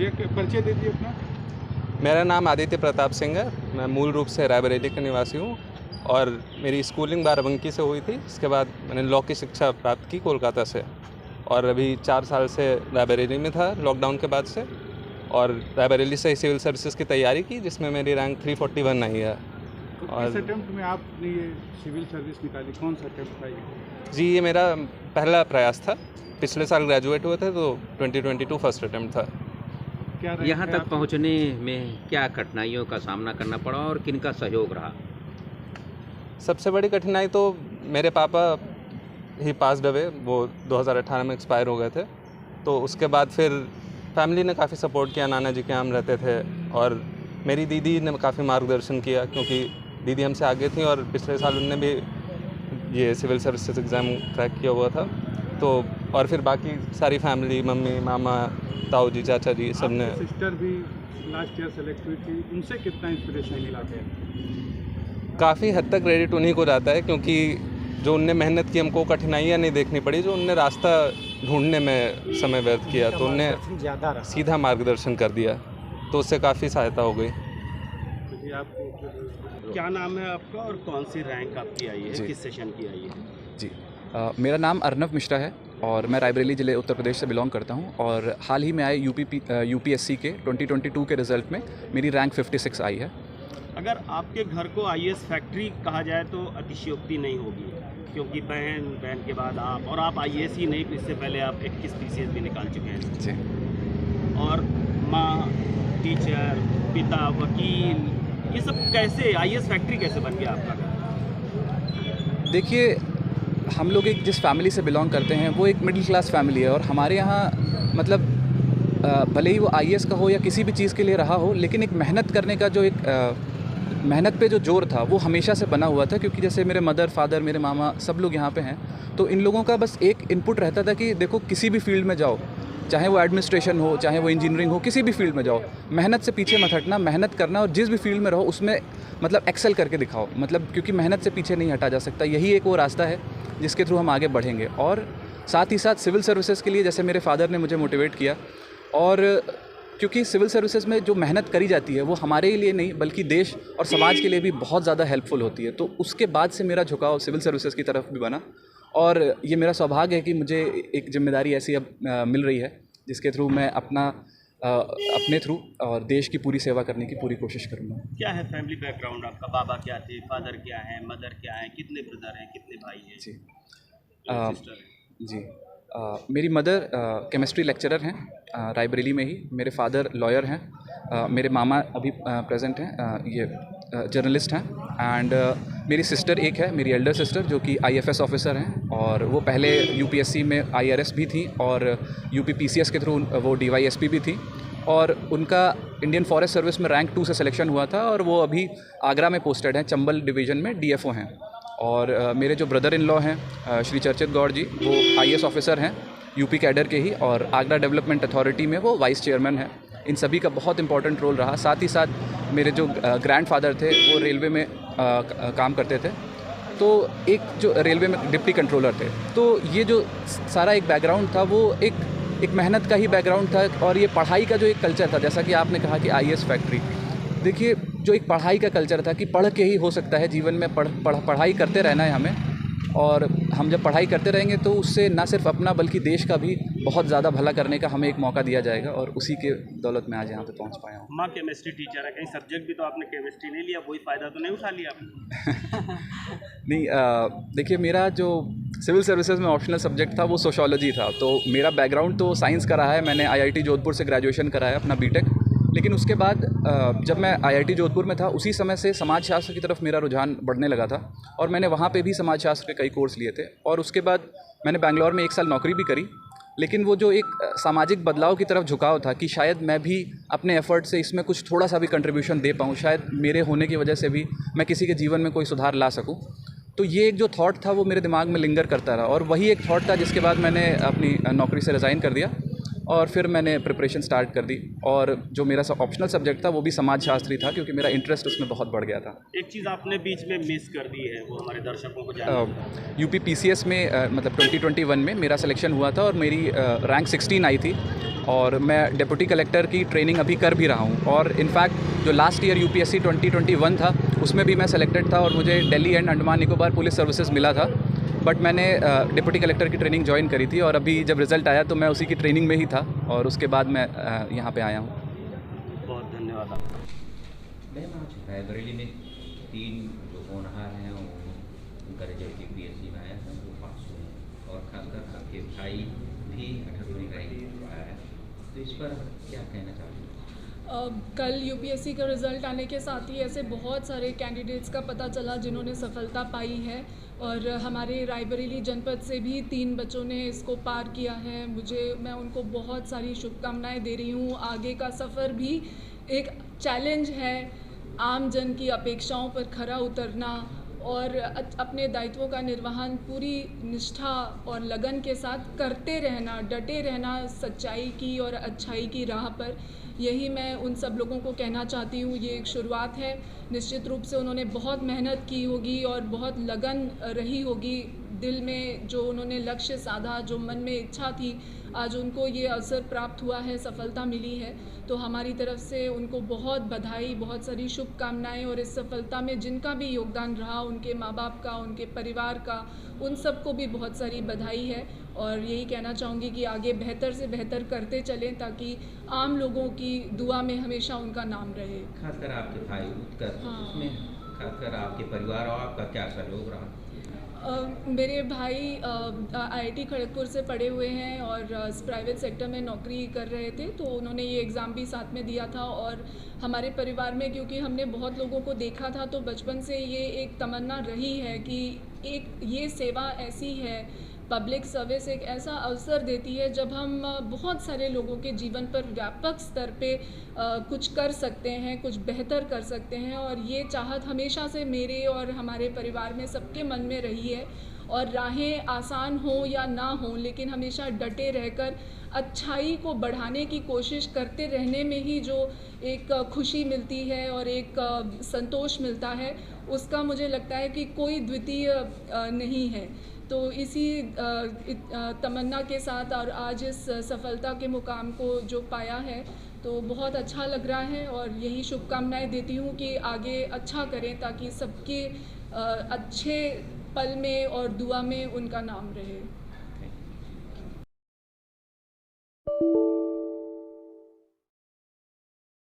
एक परिचय दे दीजिए अपना। मेरा नाम आदित्य प्रताप सिंह है। मैं मूल रूप से रायबरेली का निवासी हूँ और मेरी स्कूलिंग बाराबंकी से हुई थी। इसके बाद मैंने लॉ की शिक्षा प्राप्त की कोलकाता से और अभी 4 साल से रायबरेली में था लॉकडाउन के बाद से, और रायबरेली से सिविल सर्विसेज की तैयारी की जिसमें मेरी रैंक 341 आई है। तो और किस अटेम्प्ट में आपने ये सिविल सर्विस निकाली, कौन सा अटेम्प्ट था ये? जी, ये मेरा पहला प्रयास था। पिछले साल ग्रेजुएट हुए थे तो 2022 फर्स्ट अटेम्प्ट था। क्या रैंक यहाँ है तक आपकी? पहुँचने में क्या कठिनाइयों का सामना करना पड़ा और किनका सहयोग रहा? सबसे बड़ी कठिनाई तो मेरे पापा ही पास्ड अवे, वो 2018 में एक्सपायर हो गए थे। तो उसके बाद फिर फैमिली ने काफ़ी सपोर्ट किया, नाना जी के यहाँ हम रहते थे, और मेरी दीदी ने काफ़ी मार्गदर्शन किया क्योंकि दीदी हमसे आगे थी और पिछले साल उनने भी ये सिविल सर्विसेज एग्ज़ाम क्रैक किया हुआ था। तो और फिर बाकी सारी फैमिली, मम्मी, मामा, ताऊ जी, चाचा जी, सब ने। आपकी सिस्टर भी लास्ट ईयर सेलेक्ट हुई थी, उनसे कितना इंस्पिरेशन मिला है? काफ़ी हद तक क्रेडिट उन्हीं को जाता है क्योंकि जो उनने मेहनत की, हमको कठिनाइयाँ नहीं देखनी पड़ी, जो उनने रास्ता ढूंढने में समय व्यर्थ किया तो उनने सीधा मार्गदर्शन कर दिया, तो उससे काफ़ी सहायता हो गई। तो जी आपको क्या नाम है आपका और कौन सी रैंक आपकी आई है, जी। किस सेशन की आई है? जी, मेरा नाम अर्नव मिश्रा है और मैं रायबरेली ज़िले उत्तर प्रदेश से बिलोंग करता हूं, और हाल ही में आए यूपीएससी के 2022 के रिज़ल्ट में मेरी रैंक 56 आई है। अगर आपके घर को आईएएस फैक्ट्री कहा जाए तो अतिशयोक्ति नहीं होगी, क्योंकि बहन के बाद आप, और आप आईएएस ही नहीं, इससे पहले आप 21 पीसीएस भी निकाल चुके हैं। जी, और माँ, टीचर, पिता, वकील, ये सब कैसे आईएएस फैक्ट्री कैसे बन गया आपका घर? देखिए, हम लोग एक जिस फैमिली से बिलोंग करते हैं वो एक मिडिल क्लास फैमिली है, और हमारे यहाँ मतलब भले ही वो आईएएस का हो या किसी भी चीज़ के लिए रहा हो, लेकिन एक मेहनत करने का जो एक मेहनत पे जो जोर था वो हमेशा से बना हुआ था। क्योंकि जैसे मेरे मदर, फादर, मेरे मामा सब लोग यहाँ पे हैं, तो इन लोगों का बस एक इनपुट रहता था कि देखो किसी भी फील्ड में जाओ, चाहे वो एडमिनिस्ट्रेशन हो, चाहे वो इंजीनियरिंग हो, किसी भी फील्ड में जाओ, मेहनत से पीछे मत हटना, मेहनत करना, और जिस भी फील्ड में रहो उसमें मतलब एक्सेल करके दिखाओ, मतलब क्योंकि मेहनत से पीछे नहीं हटा जा सकता। यही एक वो रास्ता है जिसके थ्रू हम आगे बढ़ेंगे। और साथ ही साथ सिविल सर्विसेज के लिए जैसे मेरे फादर ने मुझे मोटिवेट किया, और क्योंकि सिविल सर्विसेज में जो मेहनत करी जाती है वो हमारे लिए नहीं बल्कि देश और समाज के लिए भी बहुत ज़्यादा हेल्पफुल होती है, तो उसके बाद से मेरा झुकाव सिविल सर्विसेज की तरफ भी बना। और ये मेरा सौभाग्य है कि मुझे एक जिम्मेदारी ऐसी अब मिल रही है जिसके थ्रू मैं अपने थ्रू और देश की पूरी सेवा करने की पूरी कोशिश करूँगा। क्या है फैमिली बैकग्राउंड आपका? बाबा क्या थे, फादर क्या है, मदर क्या है, कितने ब्रदर हैं, कितने भाई हैं, जी, सिस्टर हैं? जी, मेरी मदर केमिस्ट्री लेक्चरर हैं रायबरेली में ही। मेरे फादर लॉयर हैं। मेरे मामा अभी प्रेजेंट हैं, ये जर्नलिस्ट हैं। एंड मेरी सिस्टर एक है, मेरी एल्डर सिस्टर, जो कि आईएफएस ऑफिसर हैं, और वो पहले यूपीएससी में आईआरएस भी थी और यूपी पीसीएस के थ्रू वो डीवाईएसपी भी थी, और उनका इंडियन फॉरेस्ट सर्विस में रैंक 2 से सिलेक्शन हुआ था, और वो अभी आगरा में पोस्टेड हैं, चंबल डिवीज़न में डीएफओ हैं। और मेरे जो ब्रदर इन लॉ हैं श्री चर्चित गौड़ जी, वो आईएएस ऑफिसर हैं यूपी कैडर के ही, और आगरा डेवलपमेंट अथॉरिटी में वो वाइस चेयरमैन हैं। इन सभी का बहुत इंपॉर्टेंट रोल रहा। साथ ही साथ मेरे जो ग्रैंडफादर थे वो रेलवे में काम करते थे, तो एक जो रेलवे में डिप्टी कंट्रोलर थे। तो ये जो सारा एक बैकग्राउंड था वो एक मेहनत का ही बैकग्राउंड था, और ये पढ़ाई का जो एक कल्चर था, जैसा कि आपने कहा कि आईएएस फैक्ट्री, देखिए जो एक पढ़ाई का कल्चर था कि पढ़ के ही हो सकता है जीवन में, पढ़ाई करते रहना है हमें, और हम जब पढ़ाई करते रहेंगे तो उससे ना सिर्फ अपना बल्कि देश का भी बहुत ज़्यादा भला करने का हमें एक मौका दिया जाएगा, और उसी के दौलत में आज यहाँ पे पहुँच पाया हूँ। माँ केमिस्ट्री टीचर है, कहीं सब्जेक्ट भी तो आपने केमिस्ट्री नहीं लिया, वही फ़ायदा तो नहीं उठा लिया आपने? नहीं, देखिए मेरा जो सिविल सर्विसेज में ऑप्शनल सब्जेक्ट था वो सोशियोलॉजी था, तो मेरा बैकग्राउंड तो साइंस का रहा है। मैंने आईआईटी जोधपुर से ग्रेजुएशन करा है अपना बीटेक, लेकिन उसके बाद जब मैं आईआईटी जोधपुर में था उसी समय से समाजशास्त्र की तरफ मेरा रुझान बढ़ने लगा था, और मैंने वहाँ पे भी समाजशास्त्र के कई कोर्स लिए थे। और उसके बाद मैंने बेंगलोर में 1 साल नौकरी भी करी, लेकिन वो जो एक सामाजिक बदलाव की तरफ झुकाव था कि शायद मैं भी अपने एफर्ट से इसमें कुछ थोड़ा सा भी कंट्रीब्यूशन दे पाऊँ, शायद मेरे होने की वजह से भी मैं किसी के जीवन में कोई सुधार ला सकूँ, तो ये एक जो थॉट था वो मेरे दिमाग में लिंगर करता रहा, और वही एक थॉट था जिसके बाद मैंने अपनी नौकरी से रिज़ाइन कर दिया और फिर मैंने प्रिपरेशन स्टार्ट कर दी। और जो मेरा ऑप्शनल सब्जेक्ट था वो भी समाजशास्त्री था, क्योंकि मेरा इंटरेस्ट उसमें बहुत बढ़ गया था। एक चीज़ आपने बीच में मिस कर दी है, वो हमारे दर्शकों को जानना यूपी PCS में मतलब 2021 में मेरा सिलेक्शन हुआ था और मेरी रैंक 16 आई थी, और मैं डिप्टी कलेक्टर की ट्रेनिंग अभी कर भी रहा हूँ। और इनफैक्ट जो लास्ट ईयर UPSC 2021 था उसमें भी मैं सेलेक्टेड था और मुझे Delhi and Andaman Nicobar police services मिला था। बट मैंने डिप्टी कलेक्टर की ट्रेनिंग ज्वाइन करी थी, और अभी जब रिज़ल्ट आया तो मैं उसी की ट्रेनिंग में ही था, और उसके बाद मैं यहाँ पे आया हूँ। बहुत धन्यवाद आपका। रायबरेली में 3 जो होनहार हैं वो उनका रिजल्ट UPSC में आया था, वो पास हुए हैं, और खासकर आपके भाई भी 18वीं रैंक आया है, तो इस पर क्या कहना चाहते हैं? कल UPSC का रिज़ल्ट आने के साथ ही ऐसे बहुत सारे कैंडिडेट्स का पता चला जिन्होंने सफलता पाई है, और हमारे रायबरेली जनपद से भी 3 बच्चों ने इसको पार किया है। मैं उनको बहुत सारी शुभकामनाएं दे रही हूँ। आगे का सफ़र भी एक चैलेंज है, आम जन की अपेक्षाओं पर खरा उतरना और अपने दायित्वों का निर्वहन पूरी निष्ठा और लगन के साथ करते रहना, डटे रहना सच्चाई की और अच्छाई की राह पर। यही मैं उन सब लोगों को कहना चाहती हूँ। ये एक शुरुआत है, निश्चित रूप से उन्होंने बहुत मेहनत की होगी और बहुत लगन रही होगी, दिल में जो उन्होंने लक्ष्य साधा, जो मन में इच्छा थी, आज उनको ये अवसर प्राप्त हुआ है, सफलता मिली है। तो हमारी तरफ से उनको बहुत बधाई, बहुत सारी शुभकामनाएं, और इस सफलता में जिनका भी योगदान रहा, उनके माँ बाप का, उनके परिवार का, उन सबको भी बहुत सारी बधाई है। और यही कहना चाहूँगी कि आगे बेहतर से बेहतर करते चलें, ताकि आम लोगों की दुआ में हमेशा उनका नाम रहे। खासकर आपके भाई उत्कर्ष, हाँ। उसमें खासकर आपके परिवार और आपका क्या सहयोग रहा? मेरे भाई IIT खड़गपुर से पढ़े हुए हैं और प्राइवेट सेक्टर में नौकरी कर रहे थे, तो उन्होंने ये एग्ज़ाम भी साथ में दिया था। और हमारे परिवार में क्योंकि हमने बहुत लोगों को देखा था, तो बचपन से ये एक तमन्ना रही है कि एक ये सेवा ऐसी है, पब्लिक सर्विस एक ऐसा अवसर देती है जब हम बहुत सारे लोगों के जीवन पर व्यापक स्तर पे कुछ कर सकते हैं, कुछ बेहतर कर सकते हैं। और ये चाहत हमेशा से मेरे और हमारे परिवार में सबके मन में रही है। और राहें आसान हो या ना हो, लेकिन हमेशा डटे रहकर अच्छाई को बढ़ाने की कोशिश करते रहने में ही जो एक खुशी मिलती है और एक संतोष मिलता है, उसका मुझे लगता है कि कोई द्वितीय नहीं है। तो इसी तमन्ना के साथ और आज इस सफलता के मुकाम को जो पाया है, तो बहुत अच्छा लग रहा है। और यही शुभकामनाएं देती हूँ कि आगे अच्छा करें, ताकि सबके अच्छे पल में और दुआ में उनका नाम रहे।